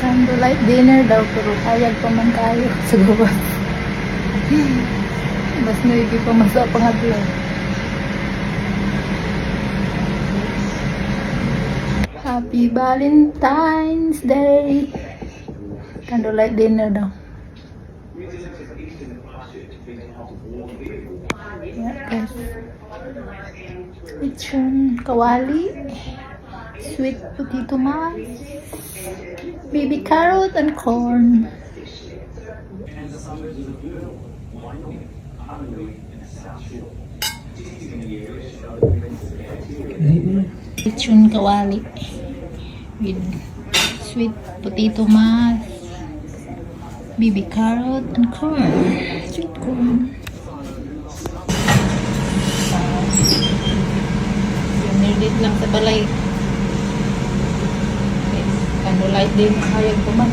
Candlelight dinner daw, pero kayag pa man kayo sa gawas. Mas naigi pa man sa pangadlaw. Happy Valentine's Day. Candlelight dinner daw. Yeah, guys. Lechon kawali, sweet potato mash, baby carrot and corn. Lechon kawali with sweet potato mash, baby carrot and corn. Sweet corn. Nilit lang sa balay. Candlelight din, hayag pa man.